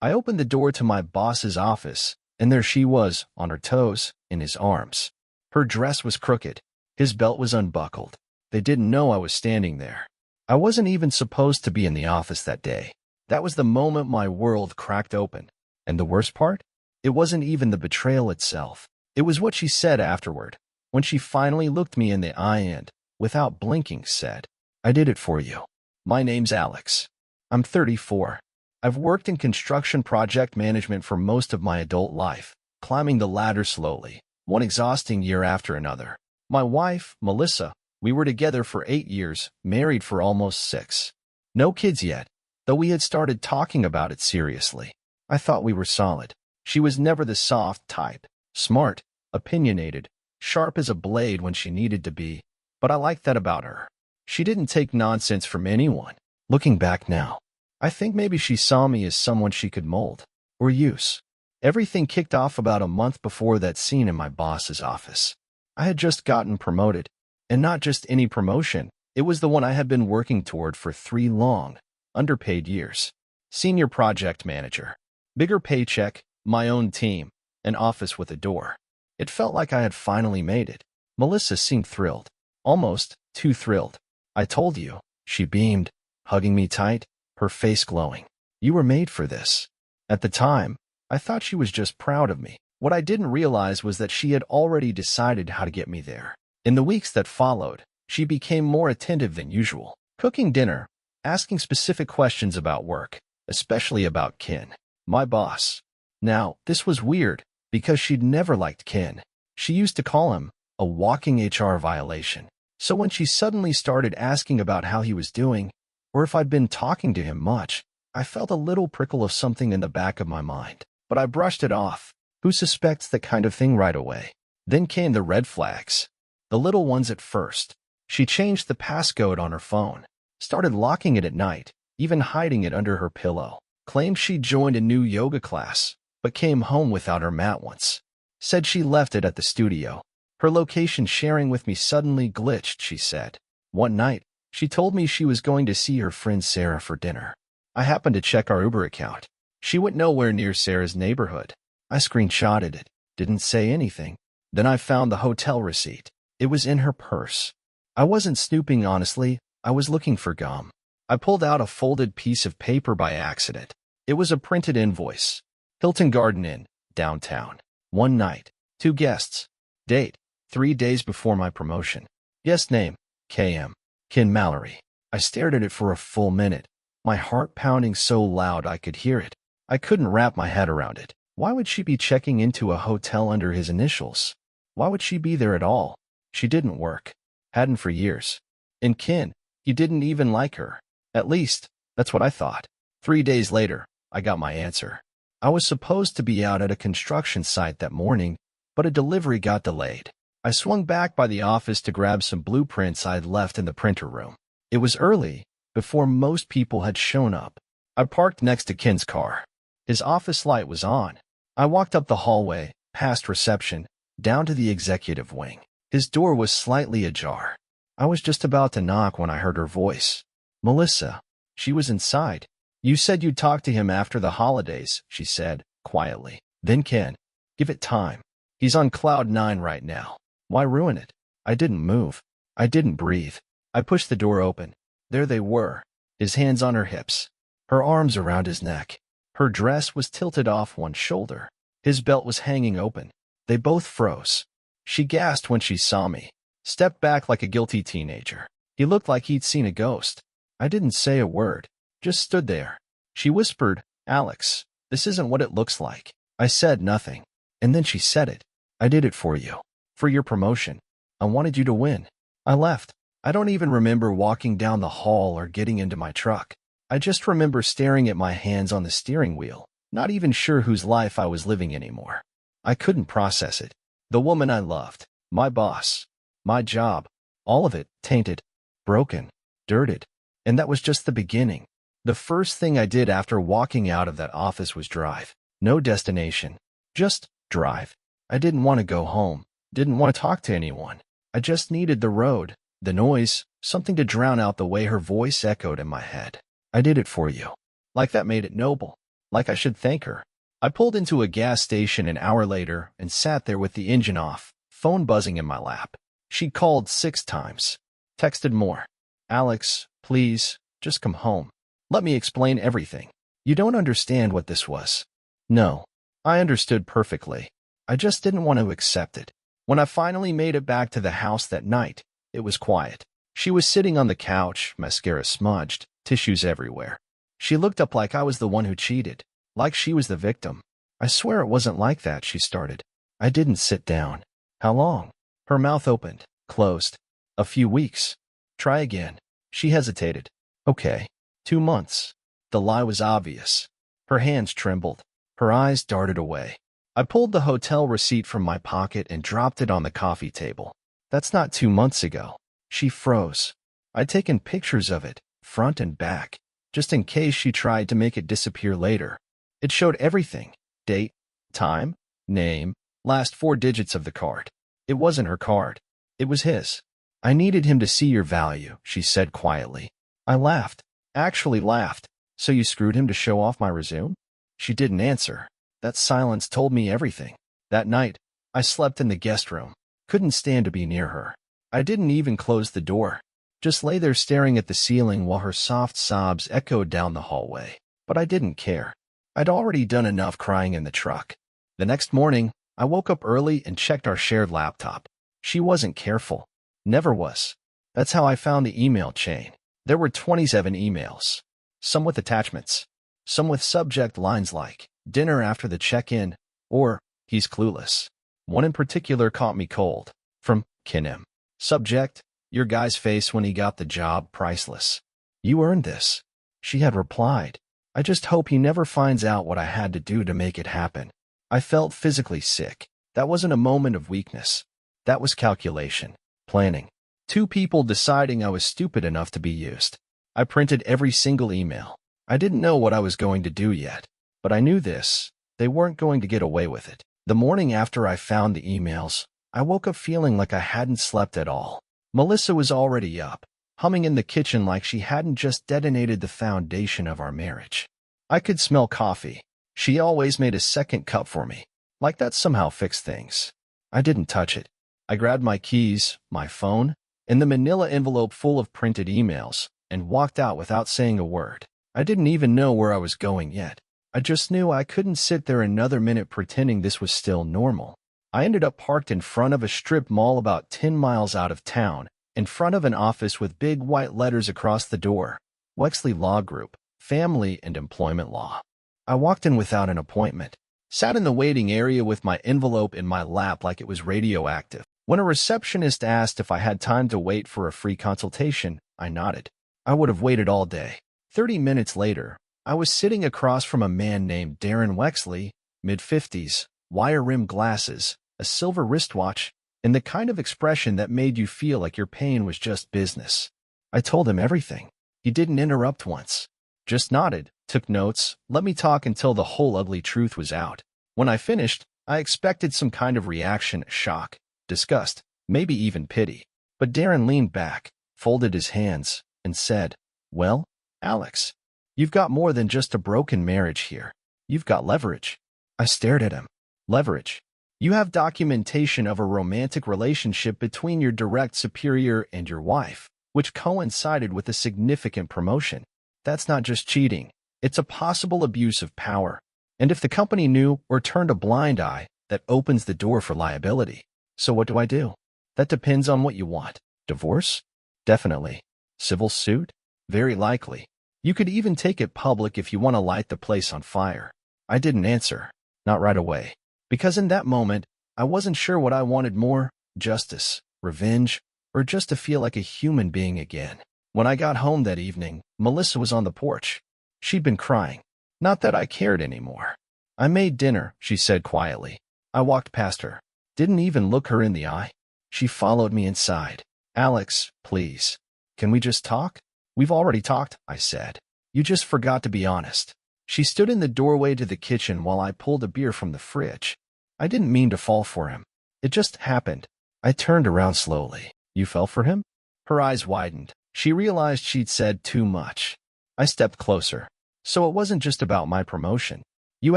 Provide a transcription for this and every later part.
I opened the door to my boss's office, and there she was, on her toes, in his arms. Her dress was crooked. His belt was unbuckled. They didn't know I was standing there. I wasn't even supposed to be in the office that day. That was the moment my world cracked open. And the worst part? It wasn't even the betrayal itself. It was what she said afterward, when she finally looked me in the eye and, without blinking, said, "I did it for you. My name's Alex. I'm 34. I've worked in construction project management for most of my adult life, climbing the ladder slowly, one exhausting year after another. My wife, Melissa, we were together for 8 years, married for almost 6. No kids yet, though we had started talking about it seriously. I thought we were solid. She was never the soft type, smart, opinionated, sharp as a blade when she needed to be, but I liked that about her. She didn't take nonsense from anyone. Looking back now, I think maybe she saw me as someone she could mold or use. Everything kicked off about a month before that scene in my boss's office. I had just gotten promoted, and not just any promotion. It was the one I had been working toward for 3 long, underpaid years. Senior project manager. Bigger paycheck, my own team, an office with a door. It felt like I had finally made it. Melissa seemed thrilled. Almost too thrilled. "I told you," she beamed, hugging me tight, her face glowing. "You were made for this." At the time, I thought she was just proud of me. What I didn't realize was that she had already decided how to get me there. In the weeks that followed, she became more attentive than usual, cooking dinner, asking specific questions about work, especially about Ken, my boss. Now, this was weird, because she'd never liked Ken. She used to call him a walking HR violation. So when she suddenly started asking about how he was doing, or if I'd been talking to him much, I felt a little prickle of something in the back of my mind. But I brushed it off. Who suspects that kind of thing right away? Then came the red flags. The little ones at first. She changed the passcode on her phone, started locking it at night, even hiding it under her pillow. Claimed she joined a new yoga class, but came home without her mat once. Said she left it at the studio. Her location sharing with me suddenly glitched, she said. One night, she told me she was going to see her friend Sarah for dinner. I happened to check our Uber account. She went nowhere near Sarah's neighborhood. I screenshotted it, didn't say anything. Then I found the hotel receipt. It was in her purse. I wasn't snooping, honestly. I was looking for gum. I pulled out a folded piece of paper by accident. It was a printed invoice. Hilton Garden Inn, downtown. One night. 2 guests. Date, 3 days before my promotion. Guest name, KM. Ken Mallory. I stared at it for a full minute, my heart pounding so loud I could hear it. I couldn't wrap my head around it. Why would she be checking into a hotel under his initials? Why would she be there at all? She didn't work. Hadn't for years. And Ken, he didn't even like her. At least, that's what I thought. 3 days later, I got my answer. I was supposed to be out at a construction site that morning, but a delivery got delayed. I swung back by the office to grab some blueprints I'd left in the printer room. It was early, before most people had shown up. I parked next to Ken's car. His office light was on. I walked up the hallway, past reception, down to the executive wing. His door was slightly ajar. I was just about to knock when I heard her voice. Melissa. She was inside. You said you'd talk to him after the holidays, she said, quietly. Then Ken. Give it time. He's on cloud 9 right now. Why ruin it? I didn't move. I didn't breathe. I pushed the door open. There they were, his hands on her hips, her arms around his neck. Her dress was tilted off one shoulder. His belt was hanging open. They both froze. She gasped when she saw me, stepped back like a guilty teenager. He looked like he'd seen a ghost. I didn't say a word, just stood there. She whispered, Alex, this isn't what it looks like. I said nothing. And then she said it. I did it for you. For your promotion. I wanted you to win. I left. I don't even remember walking down the hall or getting into my truck. I just remember staring at my hands on the steering wheel, not even sure whose life I was living anymore. I couldn't process it. The woman I loved, my boss, my job, all of it tainted, broken, dirted. And that was just the beginning. The first thing I did after walking out of that office was drive. No destination. Just drive. I didn't want to go home. Didn't want to talk to anyone. I just needed the road, the noise, something to drown out the way her voice echoed in my head. I did it for you. Like that made it noble. Like I should thank her. I pulled into a gas station an hour later and sat there with the engine off, phone buzzing in my lap. She'd called 6 times. Texted more. Alex, please, just come home. Let me explain everything. You don't understand what this was. No, I understood perfectly. I just didn't want to accept it. When I finally made it back to the house that night, it was quiet. She was sitting on the couch, mascara smudged, tissues everywhere. She looked up like I was the one who cheated, like she was the victim. I swear it wasn't like that, she started. I didn't sit down. How long? Her mouth opened, closed. A few weeks. Try again. She hesitated. Okay. 2 months. The lie was obvious. Her hands trembled. Her eyes darted away. I pulled the hotel receipt from my pocket and dropped it on the coffee table. That's not 2 months ago. She froze. I'd taken pictures of it, front and back, just in case she tried to make it disappear later. It showed everything. Date, time, name, last 4 digits of the card. It wasn't her card. It was his. I needed him to see your value, she said quietly. I laughed. Actually laughed. So you screwed him to show off my resume? She didn't answer. That silence told me everything. That night, I slept in the guest room. Couldn't stand to be near her. I didn't even close the door. Just lay there staring at the ceiling while her soft sobs echoed down the hallway. But I didn't care. I'd already done enough crying in the truck. The next morning, I woke up early and checked our shared laptop. She wasn't careful. Never was. That's how I found the email chain. There were 27 emails. Some with attachments. Some with subject lines like, dinner after the check-in, or, he's clueless. One in particular caught me cold. From Kinem. Subject, your guy's face when he got the job, priceless. You earned this. She had replied. I just hope he never finds out what I had to do to make it happen. I felt physically sick. That wasn't a moment of weakness. That was calculation. Planning. 2 people deciding I was stupid enough to be used. I printed every single email. I didn't know what I was going to do yet, but I knew this. They weren't going to get away with it. The morning after I found the emails, I woke up feeling like I hadn't slept at all. Melissa was already up, humming in the kitchen like she hadn't just detonated the foundation of our marriage. I could smell coffee. She always made a second cup for me, like that somehow fixed things. I didn't touch it. I grabbed my keys, my phone, and the manila envelope full of printed emails, and walked out without saying a word. I didn't even know where I was going yet. I just knew I couldn't sit there another minute pretending this was still normal. I ended up parked in front of a strip mall about 10 miles out of town, in front of an office with big white letters across the door. Wexley Law Group, Family and Employment Law. I walked in without an appointment, sat in the waiting area with my envelope in my lap like it was radioactive. When a receptionist asked if I had time to wait for a free consultation, I nodded. I would have waited all day. 30 minutes later, I was sitting across from a man named Darren Wexley, mid-50s, wire-rimmed glasses, a silver wristwatch, and the kind of expression that made you feel like your pain was just business. I told him everything. He didn't interrupt once. Just nodded, took notes, let me talk until the whole ugly truth was out. When I finished, I expected some kind of reaction, shock, disgust, maybe even pity. But Darren leaned back, folded his hands, and said, "Well, Alex, you've got more than just a broken marriage here. You've got leverage." I stared at him. Leverage. You have documentation of a romantic relationship between your direct superior and your wife, which coincided with a significant promotion. That's not just cheating. It's a possible abuse of power. And if the company knew or turned a blind eye, that opens the door for liability. So what do I do? That depends on what you want. Divorce? Definitely. Civil suit? Very likely. You could even take it public if you want to light the place on fire. I didn't answer. Not right away. Because in that moment, I wasn't sure what I wanted more, justice, revenge, or just to feel like a human being again. When I got home that evening, Melissa was on the porch. She'd been crying. Not that I cared anymore. "I made dinner," she said quietly. I walked past her. Didn't even look her in the eye. She followed me inside. "Alex, please. Can we just talk?" "We've already talked," I said. "You just forgot to be honest." She stood in the doorway to the kitchen while I pulled a beer from the fridge. I didn't mean to fall for him. It just happened. I turned around slowly. "You fell for him?" Her eyes widened. She realized she'd said too much. I stepped closer. So it wasn't just about my promotion. You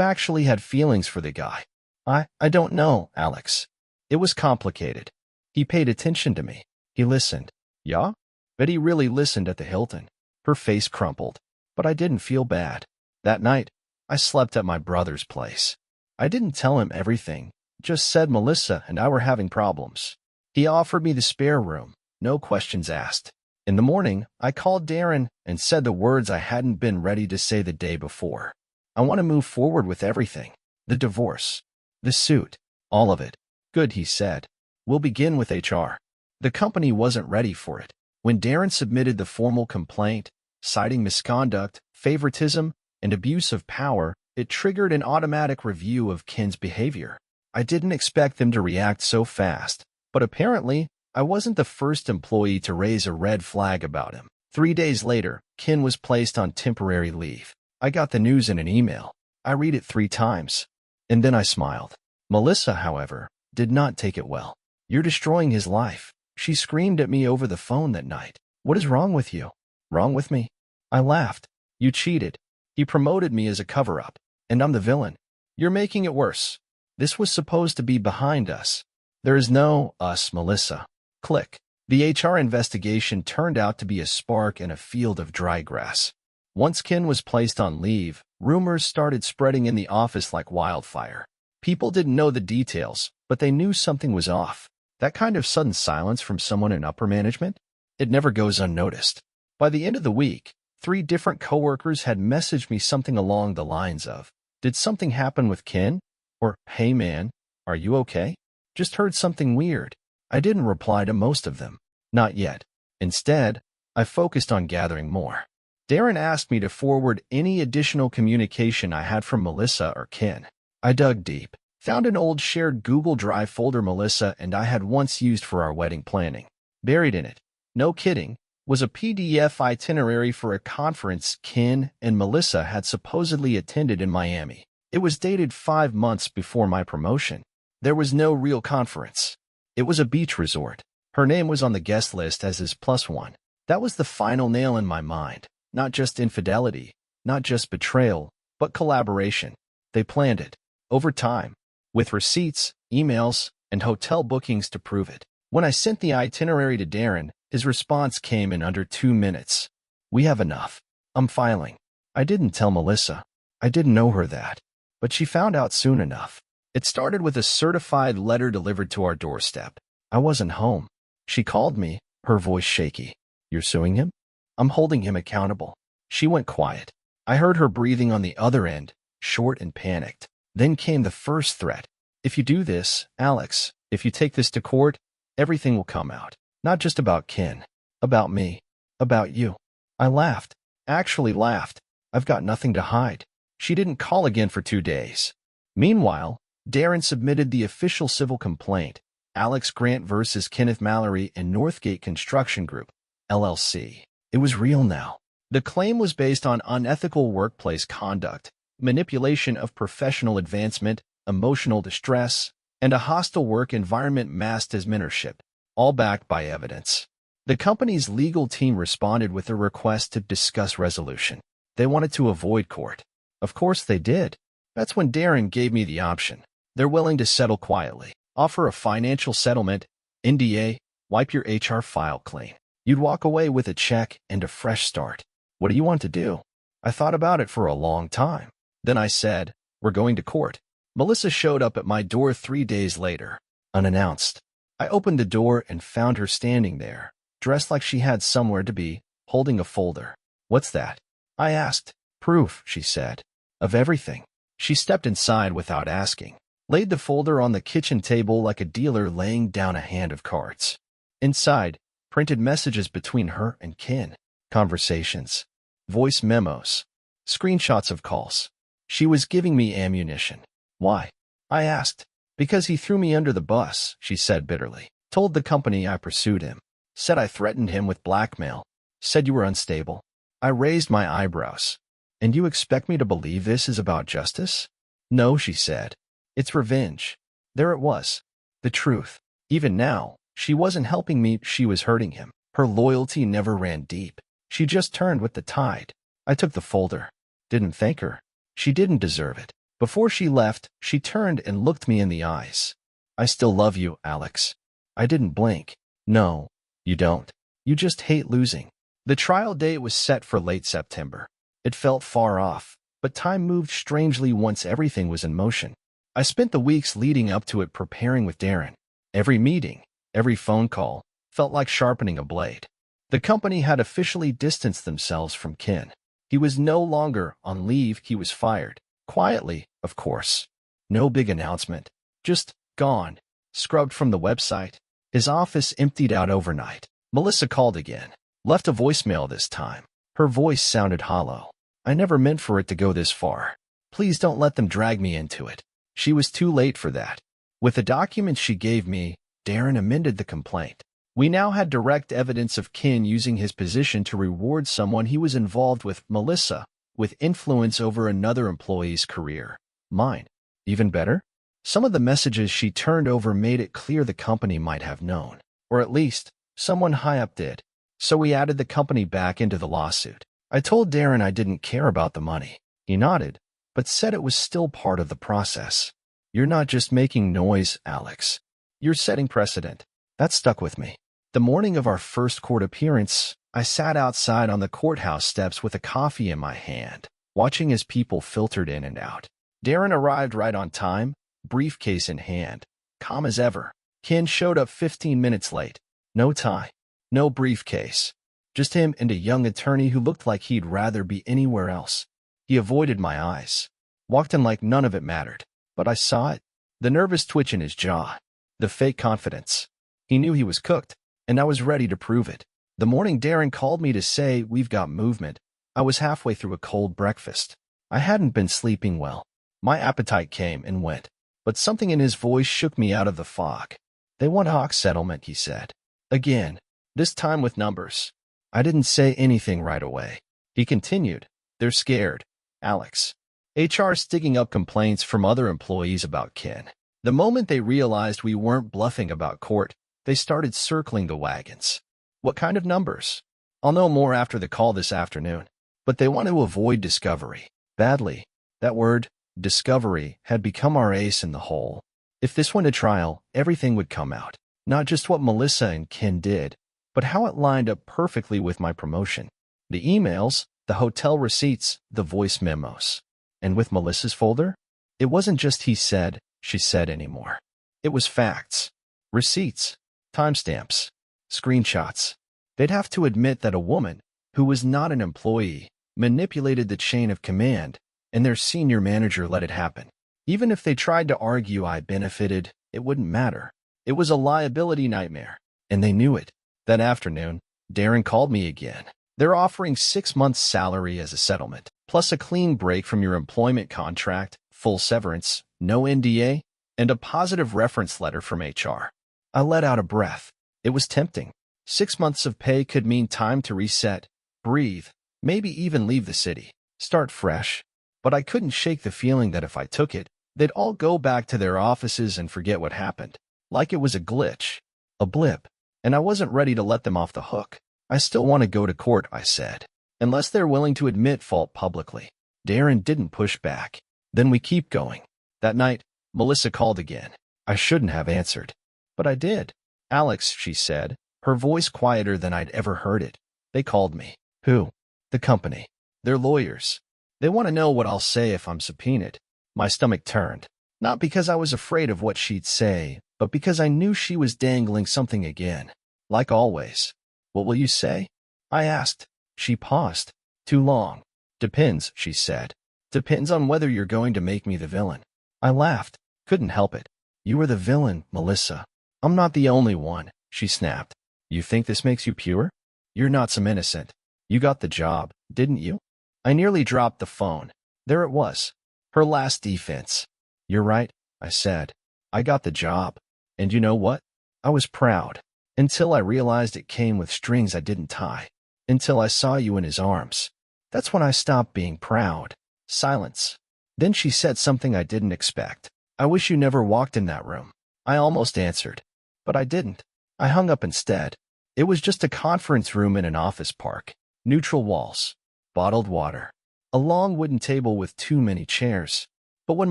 actually had feelings for the guy. I don't know, Alex. It was complicated. He paid attention to me. He listened. Yeah? But he really listened at the Hilton. Her face crumpled. But I didn't feel bad. That night, I slept at my brother's place. I didn't tell him everything, just said Melissa and I were having problems. He offered me the spare room, no questions asked. In the morning, I called Darren and said the words I hadn't been ready to say the day before. I want to move forward with everything. The divorce. The suit. All of it. Good, he said. We'll begin with HR. The company wasn't ready for it. When Darren submitted the formal complaint, citing misconduct, favoritism, and abuse of power, it triggered an automatic review of Ken's behavior. I didn't expect them to react so fast, but apparently, I wasn't the first employee to raise a red flag about him. 3 days later, Ken was placed on temporary leave. I got the news in an email. I read it 3 times. And then I smiled. Melissa, however, did not take it well. You're destroying his life. She screamed at me over the phone that night. What is wrong with you? Wrong with me? I laughed. You cheated. He promoted me as a cover-up. And I'm the villain. You're making it worse. This was supposed to be behind us. There is no us, Melissa. Click. The HR investigation turned out to be a spark in a field of dry grass. Once Ken was placed on leave, rumors started spreading in the office like wildfire. People didn't know the details, but they knew something was off. That kind of sudden silence from someone in upper management? It never goes unnoticed. By the end of the week, 3 different coworkers had messaged me something along the lines of, "Did something happen with Ken?" Or, "Hey man, are you okay? Just heard something weird." I didn't reply to most of them. Not yet. Instead, I focused on gathering more. Darren asked me to forward any additional communication I had from Melissa or Ken. I dug deep, found an old shared Google Drive folder Melissa and I had once used for our wedding planning. Buried in it, no kidding, was a PDF itinerary for a conference Ken and Melissa had supposedly attended in Miami. It was dated 5 months before my promotion. There was no real conference. It was a beach resort. Her name was on the guest list as his +1. That was the final nail in my mind. Not just infidelity, not just betrayal, but collaboration. They planned it. Over time. With receipts, emails, and hotel bookings to prove it. When I sent the itinerary to Darren, his response came in under 2 minutes. "We have enough. I'm filing." I didn't tell Melissa. I didn't know her that. But she found out soon enough. It started with a certified letter delivered to our doorstep. I wasn't home. She called me, her voice shaky. "You're suing him?" "I'm holding him accountable." She went quiet. I heard her breathing on the other end, short and panicked. Then came the first threat. "If you do this, Alex, if you take this to court, everything will come out. Not just about Ken. About me. About you." I laughed. Actually laughed. I've got nothing to hide. She didn't call again for 2 days. Meanwhile, Darren submitted the official civil complaint, Alex Grant versus Kenneth Mallory and Northgate Construction Group, LLC. It was real now. The claim was based on unethical workplace conduct, manipulation of professional advancement, emotional distress, and a hostile work environment masked as mentorship, all backed by evidence. The company's legal team responded with a request to discuss resolution. They wanted to avoid court. Of course they did. That's when Darren gave me the option. They're willing to settle quietly, offer a financial settlement, NDA, wipe your HR file clean. You'd walk away with a check and a fresh start. What do you want to do? I thought about it for a long time. Then I said, "We're going to court." Melissa showed up at my door 3 days later, unannounced. I opened the door and found her standing there, dressed like she had somewhere to be, holding a folder. "What's that?" I asked. "Proof," she said. "Of everything." She stepped inside without asking, laid the folder on the kitchen table like a dealer laying down a hand of cards. Inside, printed messages between her and Ken, conversations, voice memos, screenshots of calls. She was giving me ammunition. "Why?" I asked. "Because he threw me under the bus," she said bitterly. "Told the company I pursued him. Said I threatened him with blackmail. Said you were unstable." I raised my eyebrows. "And you expect me to believe this is about justice?" "No," she said. "It's revenge." There it was. The truth. Even now, she wasn't helping me, she was hurting him. Her loyalty never ran deep. She just turned with the tide. I took the folder. Didn't thank her. She didn't deserve it. Before she left, she turned and looked me in the eyes. I still love you, Alex. I didn't blink. No, you don't. You just hate losing. The trial date was set for late September. It felt far off, but time moved strangely once everything was in motion. I spent the weeks leading up to it preparing with Darren. Every meeting, every phone call, felt like sharpening a blade. The company had officially distanced themselves from Ken. He was no longer on leave, he was fired. Quietly, of course. No big announcement. Just gone. Scrubbed from the website. His office emptied out overnight. Melissa called again. Left a voicemail this time. Her voice sounded hollow. I never meant for it to go this far. Please don't let them drag me into it. She was too late for that. With the documents she gave me, Darren amended the complaint. We now had direct evidence of Ken using his position to reward someone he was involved with, Melissa, with influence over another employee's career. Mine. Even better? Some of the messages she turned over made it clear the company might have known. Or at least, someone high up did. So we added the company back into the lawsuit. I told Darren I didn't care about the money. He nodded, but said it was still part of the process. You're not just making noise, Alex. You're setting precedent. That stuck with me. The morning of our first court appearance, I sat outside on the courthouse steps with a coffee in my hand, watching as people filtered in and out. Darren arrived right on time, briefcase in hand, calm as ever. Ken showed up 15 minutes late. No tie, no briefcase. Just him and a young attorney who looked like he'd rather be anywhere else. He avoided my eyes, walked in like none of it mattered. But I saw it. The nervous twitch in his jaw. The fake confidence. He knew he was cooked, and I was ready to prove it. The morning Darren called me to say, "We've got movement," I was halfway through a cold breakfast. I hadn't been sleeping well. My appetite came and went, but something in his voice shook me out of the fog. They want Hawk's settlement, he said. Again, this time with numbers. I didn't say anything right away. He continued, "They're scared, Alex. HR's digging up complaints from other employees about Ken. The moment they realized we weren't bluffing about court, they started circling the wagons." What kind of numbers? I'll know more after the call this afternoon. But they want to avoid discovery. Badly. That word, discovery, had become our ace in the hole. If this went to trial, everything would come out. Not just what Melissa and Ken did, but how it lined up perfectly with my promotion. The emails, the hotel receipts, the voice memos. And with Melissa's folder? It wasn't just he said, she said anymore. It was facts. Receipts. Timestamps. Screenshots. They'd have to admit that a woman, who was not an employee, manipulated the chain of command, and their senior manager let it happen. Even if they tried to argue I benefited, it wouldn't matter. It was a liability nightmare, and they knew it. That afternoon, Darren called me again. They're offering 6 months' salary as a settlement, plus a clean break from your employment contract, full severance, no NDA, and a positive reference letter from HR. I let out a breath. It was tempting. 6 months of pay could mean time to reset, breathe, maybe even leave the city, start fresh. But I couldn't shake the feeling that if I took it, they'd all go back to their offices and forget what happened. Like it was a glitch, a blip, and I wasn't ready to let them off the hook. I still want to go to court, I said, unless they're willing to admit fault publicly. Darren didn't push back. Then we keep going. That night, Melissa called again. I shouldn't have answered, but I did. Alex, she said, her voice quieter than I'd ever heard it. They called me. Who? The company. They're lawyers. They want to know what I'll say if I'm subpoenaed. My stomach turned. Not because I was afraid of what she'd say, but because I knew she was dangling something again. Like always. What will you say? I asked. She paused. Too long. Depends, she said. Depends on whether you're going to make me the villain. I laughed. Couldn't help it. You were the villain, Melissa. I'm not the only one, she snapped. You think this makes you pure? You're not some innocent. You got the job, didn't you? I nearly dropped the phone. There it was. Her last defense. You're right, I said. I got the job. And you know what? I was proud. Until I realized it came with strings I didn't tie. Until I saw you in his arms. That's when I stopped being proud. Silence. Then she said something I didn't expect. I wish you never walked in that room. I almost answered. But I didn't. I hung up instead. It was just a conference room in an office park. Neutral walls. Bottled water. a long wooden table with too many chairs. But when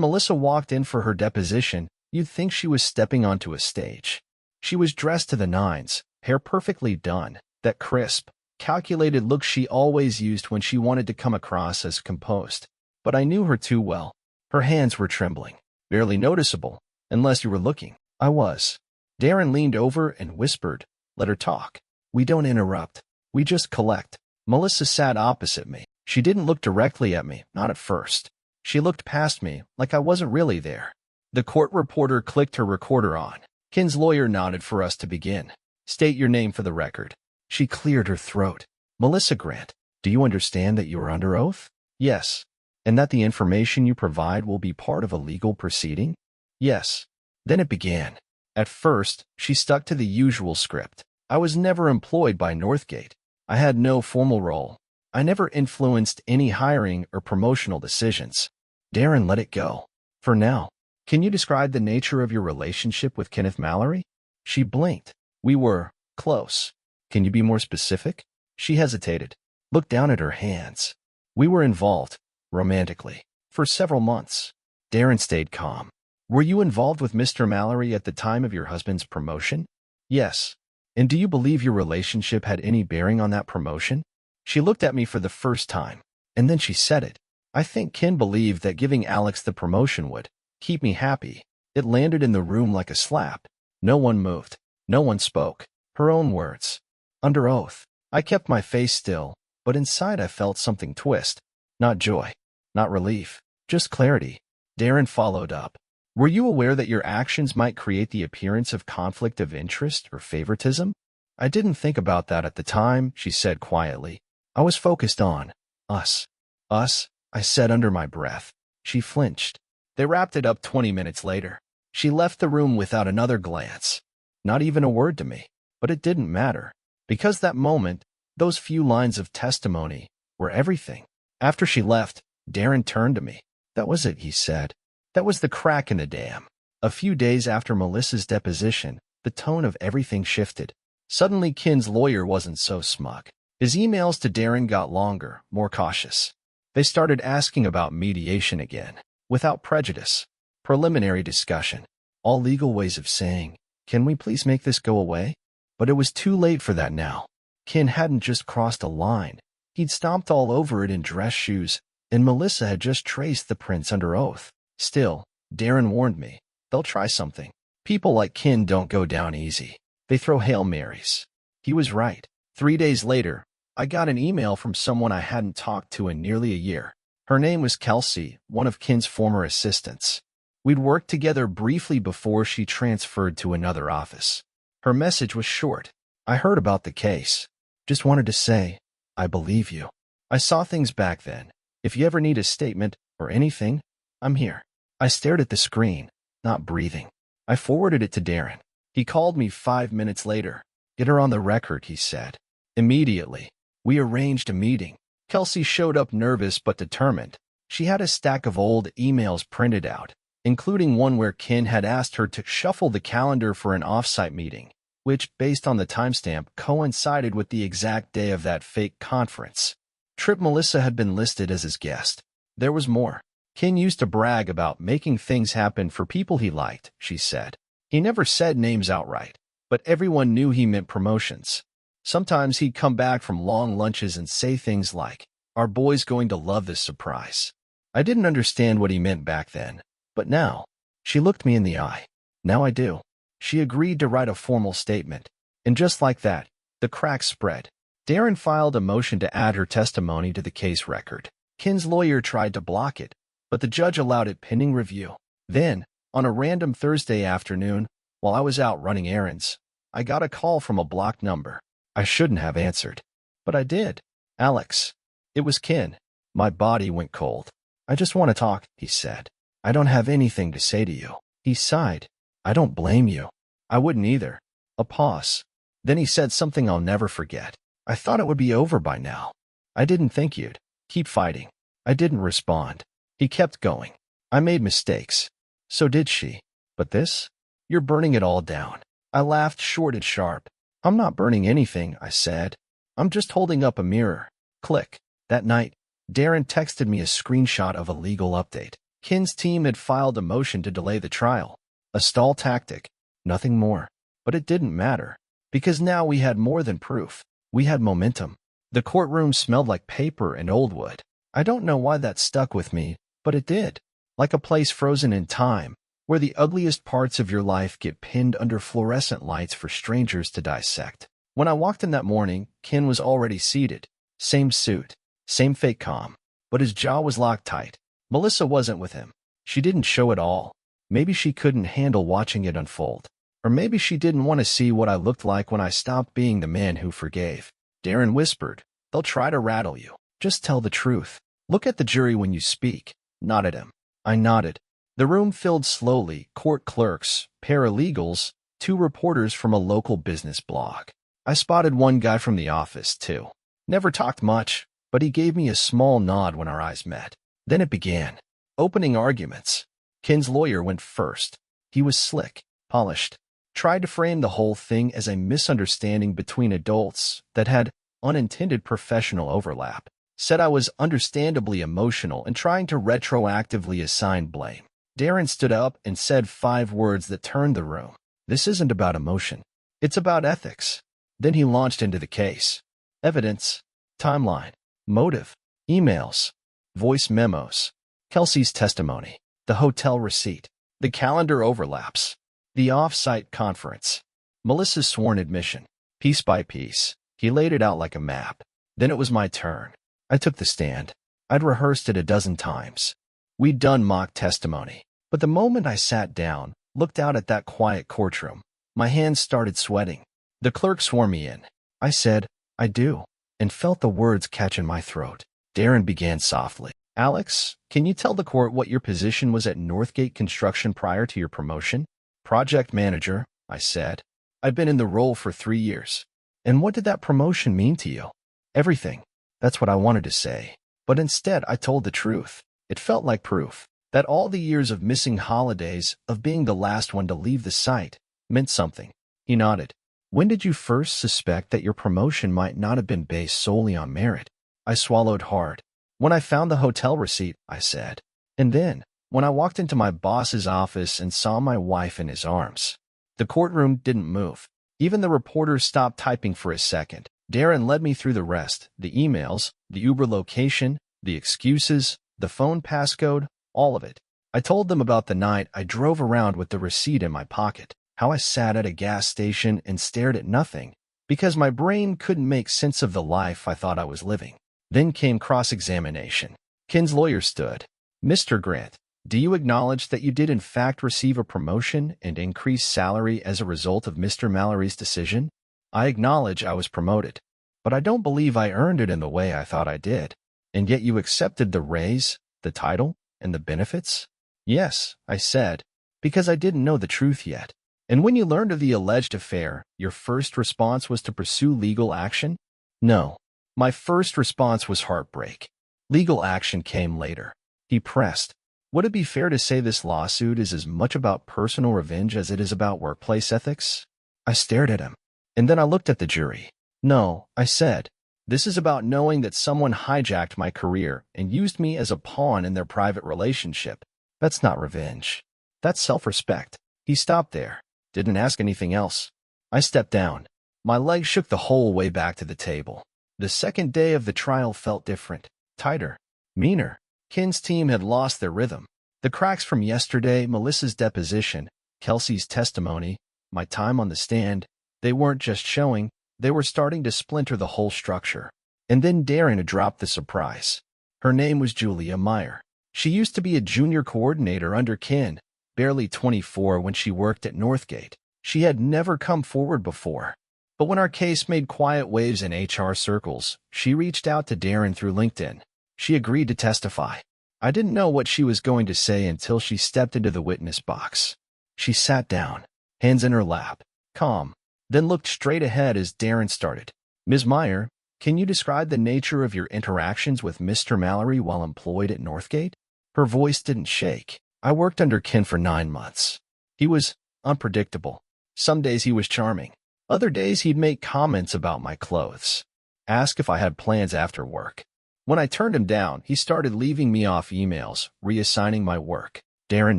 Melissa walked in for her deposition, you'd think she was stepping onto a stage. She was dressed to the nines, hair perfectly done, that crisp, calculated look she always used when she wanted to come across as composed. But I knew her too well. Her hands were trembling, barely noticeable, unless you were looking. I was. Darren leaned over and whispered, "Let her talk. We don't interrupt. We just collect." Melissa sat opposite me. She didn't look directly at me, not at first. She looked past me, like I wasn't really there. The court reporter clicked her recorder on. Ken's lawyer nodded for us to begin. "State your name for the record." She cleared her throat. "Melissa Grant, do you understand that you are under oath?" "Yes." "And that the information you provide will be part of a legal proceeding?" "Yes." Then it began. At first, she stuck to the usual script. I was never employed by Northgate. I had no formal role. I never influenced any hiring or promotional decisions. Darren let it go. "For now, can you describe the nature of your relationship with Kenneth Mallory?" She blinked. "We were close." "Can you be more specific?" She hesitated, looked down at her hands. "We were involved, romantically, for several months." Darren stayed calm. "Were you involved with Mr. Mallory at the time of your husband's promotion?" "Yes." "And do you believe your relationship had any bearing on that promotion?" She looked at me for the first time, and then she said it. "I think Ken believed that giving Alex the promotion would keep me happy." It landed in the room like a slap. No one moved. No one spoke. Her own words. Under oath. I kept my face still, but inside I felt something twist. Not joy. Not relief. Just clarity. Darren followed up. "Were you aware that your actions might create the appearance of conflict of interest or favoritism?" "I didn't think about that at the time," she said quietly. "I was focused on us." "Us?" I said under my breath. She flinched. They wrapped it up 20 minutes later. She left the room without another glance. Not even a word to me. But it didn't matter. Because that moment, those few lines of testimony, were everything. After she left, Darren turned to me. "That was it," he said. "That was the crack in the dam." A few days after Melissa's deposition, the tone of everything shifted. Suddenly, Ken's lawyer wasn't so smug. His emails to Darren got longer, more cautious. They started asking about mediation again, without prejudice. Preliminary discussion. All legal ways of saying, "Can we please make this go away?" But it was too late for that now. Ken hadn't just crossed a line. He'd stomped all over it in dress shoes, and Melissa had just traced the prints under oath. Still, Darren warned me, they'll try something. People like Ken don't go down easy. They throw Hail Marys. He was right. 3 days later, I got an email from someone I hadn't talked to in nearly a year. Her name was Kelsey, one of Ken's former assistants. We'd worked together briefly before she transferred to another office. Her message was short. "I heard about the case. Just wanted to say, I believe you. I saw things back then. If you ever need a statement or anything, I'm here." I stared at the screen, not breathing. I forwarded it to Darren. He called me 5 minutes later. "Get her on the record," he said. Immediately, we arranged a meeting. Kelsey showed up nervous but determined. She had a stack of old emails printed out, including one where Ken had asked her to shuffle the calendar for an off-site meeting, which, based on the timestamp, coincided with the exact day of that fake conference. Trip Melissa had been listed as his guest. There was more. Ken used to brag about making things happen for people he liked, she said. He never said names outright, but everyone knew he meant promotions. Sometimes he'd come back from long lunches and say things like, "Our boy's going to love this surprise." I didn't understand what he meant back then, but now, she looked me in the eye. Now I do. She agreed to write a formal statement, and just like that, the cracks spread. Darren filed a motion to add her testimony to the case record. Ken's lawyer tried to block it, but the judge allowed it pending review. Then, on a random Thursday afternoon, while I was out running errands, I got a call from a blocked number. I shouldn't have answered, but I did. "Alex." It was Ken. My body went cold. "I just want to talk," he said. "I don't have anything to say to you." He sighed. "I don't blame you. I wouldn't either." A pause. Then he said something I'll never forget. "I thought it would be over by now. I didn't think you'd keep fighting." I didn't respond. He kept going. "I made mistakes. So did she. But this? You're burning it all down." I laughed short and sharp. "I'm not burning anything," I said. "I'm just holding up a mirror." Click. That night, Darren texted me a screenshot of a legal update. Ken's team had filed a motion to delay the trial. A stall tactic, nothing more. But it didn't matter, because now we had more than proof. We had momentum. The courtroom smelled like paper and old wood. I don't know why that stuck with me, but it did. Like a place frozen in time, where the ugliest parts of your life get pinned under fluorescent lights for strangers to dissect. When I walked in that morning, Ken was already seated. Same suit, same fake calm, but his jaw was locked tight. Melissa wasn't with him. She didn't show it all. Maybe she couldn't handle watching it unfold. Or maybe she didn't want to see what I looked like when I stopped being the man who forgave. Darren whispered, "They'll try to rattle you. Just tell the truth. Look at the jury when you speak, not at him." I nodded. The room filled slowly, court clerks, paralegals, 2 reporters from a local business blog. I spotted one guy from the office, too. Never talked much, but he gave me a small nod when our eyes met. Then it began. Opening arguments. Ken's lawyer went first. He was slick, polished, tried to frame the whole thing as a misunderstanding between adults that had unintended professional overlap. Said I was understandably emotional and trying to retroactively assign blame. Darren stood up and said 5 words that turned the room. "This isn't about emotion. It's about ethics." Then he launched into the case. Evidence, timeline, motive, emails, voice memos, Kelsey's testimony, the hotel receipt, the calendar overlaps, the off-site conference, Melissa's sworn admission. Piece by piece, he laid it out like a map. Then it was my turn. I took the stand. I'd rehearsed it a dozen times. We'd done mock testimony. But the moment I sat down, looked out at that quiet courtroom, my hands started sweating. The clerk swore me in. I said, "I do," and felt the words catch in my throat. Darren began softly. "Alex, can you tell the court what your position was at Northgate Construction prior to your promotion?" "Project manager," I said. "I've been in the role for 3 years." "And what did that promotion mean to you?" "Everything." That's what I wanted to say. But instead, I told the truth. It felt like proof that all the years of missing holidays, of being the last one to leave the site, meant something. He nodded. "When did you first suspect that your promotion might not have been based solely on merit?" I swallowed hard. "When I found the hotel receipt," I said. "And then, when I walked into my boss's office and saw my wife in his arms." The courtroom didn't move. Even the reporters stopped typing for a second. Darren led me through the rest, the emails, the Uber location, the excuses, the phone passcode, all of it. I told them about the night I drove around with the receipt in my pocket, how I sat at a gas station and stared at nothing, because my brain couldn't make sense of the life I thought I was living. Then came cross-examination. Ken's lawyer stood. "Mr. Grant, do you acknowledge that you did in fact receive a promotion and increased salary as a result of Mr. Mallory's decision?" "I acknowledge I was promoted, but I don't believe I earned it in the way I thought I did." "And yet you accepted the raise, the title, and the benefits?" "Yes," I said, "because I didn't know the truth yet." "And when you learned of the alleged affair, your first response was to pursue legal action?" "No. My first response was heartbreak. Legal action came later." He pressed. "Would it be fair to say this lawsuit is as much about personal revenge as it is about workplace ethics?" I stared at him. And then I looked at the jury. "No," I said. "This is about knowing that someone hijacked my career and used me as a pawn in their private relationship. That's not revenge. That's self-respect." He stopped there. Didn't ask anything else. I stepped down. My legs shook the whole way back to the table. The second day of the trial felt different, tighter, meaner. Ken's team had lost their rhythm. The cracks from yesterday, Melissa's deposition, Kelsey's testimony, my time on the stand, they weren't just showing, they were starting to splinter the whole structure. And then Darren had dropped the surprise. Her name was Julia Meyer. She used to be a junior coordinator under Ken, barely 24 when she worked at Northgate. She had never come forward before. But when our case made quiet waves in HR circles, she reached out to Darren through LinkedIn. She agreed to testify. I didn't know what she was going to say until she stepped into the witness box. She sat down, hands in her lap, calm, then looked straight ahead as Darren started. "Ms. Meyer, can you describe the nature of your interactions with Mr. Mallory while employed at Northgate?" Her voice didn't shake. "I worked under Ken for 9 months. He was unpredictable. Some days he was charming. Other days he'd make comments about my clothes. Ask if I had plans after work. When I turned him down, he started leaving me off emails, reassigning my work. Darren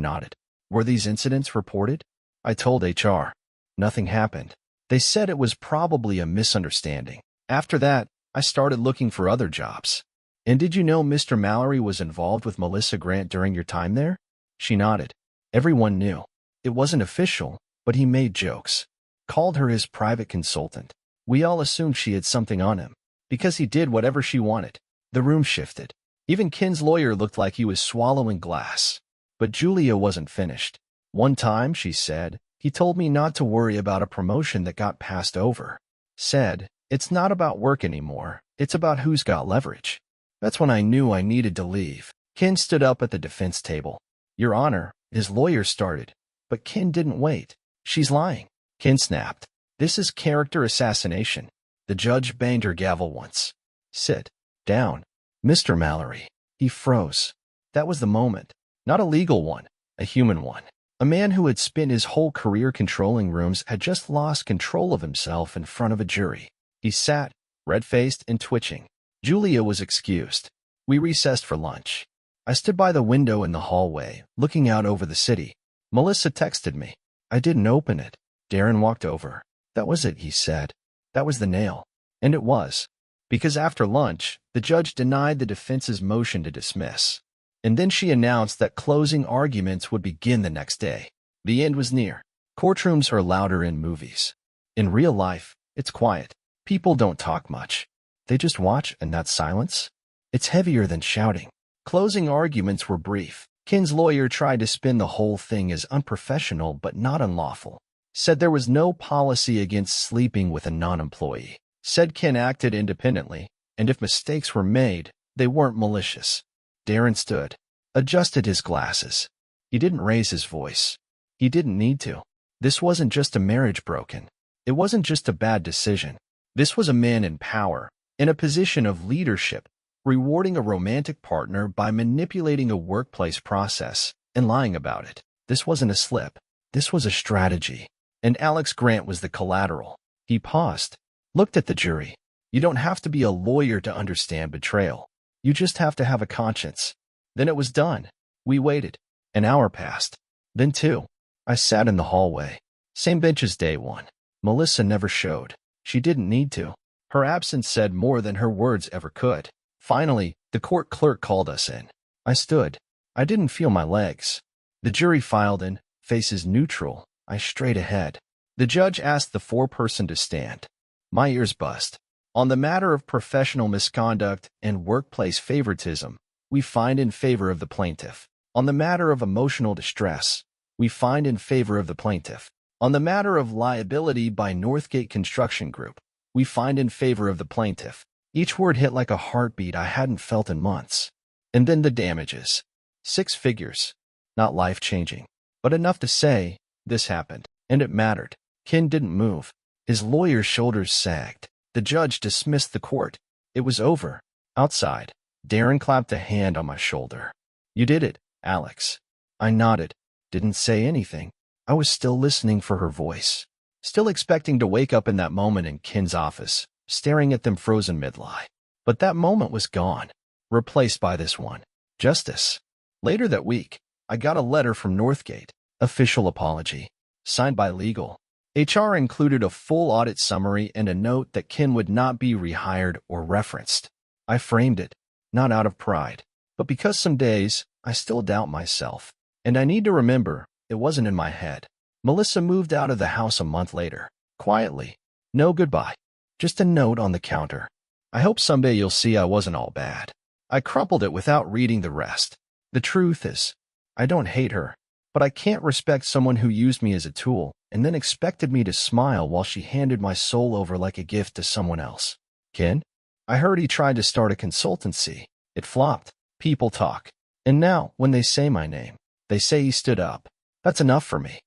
nodded. Were these incidents reported? I told HR. Nothing happened. They said it was probably a misunderstanding. After that, I started looking for other jobs. And did you know Mr. Mallory was involved with Melissa Grant during your time there? She nodded. Everyone knew. It wasn't official, but he made jokes. Called her his private consultant. We all assumed she had something on him, because he did whatever she wanted. The room shifted. Even Ken's lawyer looked like he was swallowing glass. But Julia wasn't finished. One time, she said, he told me not to worry about a promotion that got passed over. Said, it's not about work anymore, it's about who's got leverage. That's when I knew I needed to leave. Ken stood up at the defense table. Your Honor, his lawyer started. But Ken didn't wait. She's lying. Ken snapped. This is character assassination. The judge banged her gavel once. Sit down. Mr. Mallory. He froze. That was the moment. Not a legal one, a human one. A man who had spent his whole career controlling rooms had just lost control of himself in front of a jury. He sat, red-faced and twitching. Julia was excused. We recessed for lunch. I stood by the window in the hallway, looking out over the city. Melissa texted me. I didn't open it. Darren walked over. That was it, he said. That was the nail. And it was. Because after lunch, the judge denied the defense's motion to dismiss. And then she announced that closing arguments would begin the next day. The end was near. Courtrooms are louder in movies. In real life, it's quiet. People don't talk much. They just watch, and that silence? It's heavier than shouting. Closing arguments were brief. Ken's lawyer tried to spin the whole thing as unprofessional but not unlawful. Said there was no policy against sleeping with a non-employee. Said Ken acted independently, and if mistakes were made, they weren't malicious. Darren stood, adjusted his glasses. He didn't raise his voice. He didn't need to. This wasn't just a marriage broken. It wasn't just a bad decision. This was a man in power, in a position of leadership, rewarding a romantic partner by manipulating a workplace process and lying about it. This wasn't a slip. This was a strategy. And Alex Grant was the collateral. He paused, looked at the jury. You don't have to be a lawyer to understand betrayal. You just have to have a conscience. Then it was done. We waited. An hour passed. Then 2. I sat in the hallway. Same bench as day 1. Melissa never showed. She didn't need to. Her absence said more than her words ever could. Finally, the court clerk called us in. I stood. I didn't feel my legs. The jury filed in, faces neutral. I straight ahead. The judge asked the foreperson to stand. My ears bust. On the matter of professional misconduct and workplace favoritism, we find in favor of the plaintiff. On the matter of emotional distress, we find in favor of the plaintiff. On the matter of liability by Northgate Construction Group, we find in favor of the plaintiff. Each word hit like a heartbeat I hadn't felt in months. And then the damages. 6 figures. Not life-changing, but enough to say, this happened, and it mattered. Ken didn't move. His lawyer's shoulders sagged. The judge dismissed the court. It was over. Outside, Darren clapped a hand on my shoulder. You did it, Alex. I nodded. Didn't say anything. I was still listening for her voice. Still expecting to wake up in that moment in Ken's office, staring at them frozen mid-lie. But that moment was gone, replaced by this one. Justice. Later that week, I got a letter from Northgate. Official apology. Signed by legal. HR included a full audit summary and a note that Ken would not be rehired or referenced. I framed it, not out of pride, but because some days I still doubt myself. And I need to remember, it wasn't in my head. Melissa moved out of the house a month later, quietly. No goodbye. Just a note on the counter. I hope someday you'll see I wasn't all bad. I crumpled it without reading the rest. The truth is, I don't hate her, but I can't respect someone who used me as a tool and then expected me to smile while she handed my soul over like a gift to someone else. Ken? I heard he tried to start a consultancy. It flopped. People talk. And now, when they say my name, they say he stood up. That's enough for me.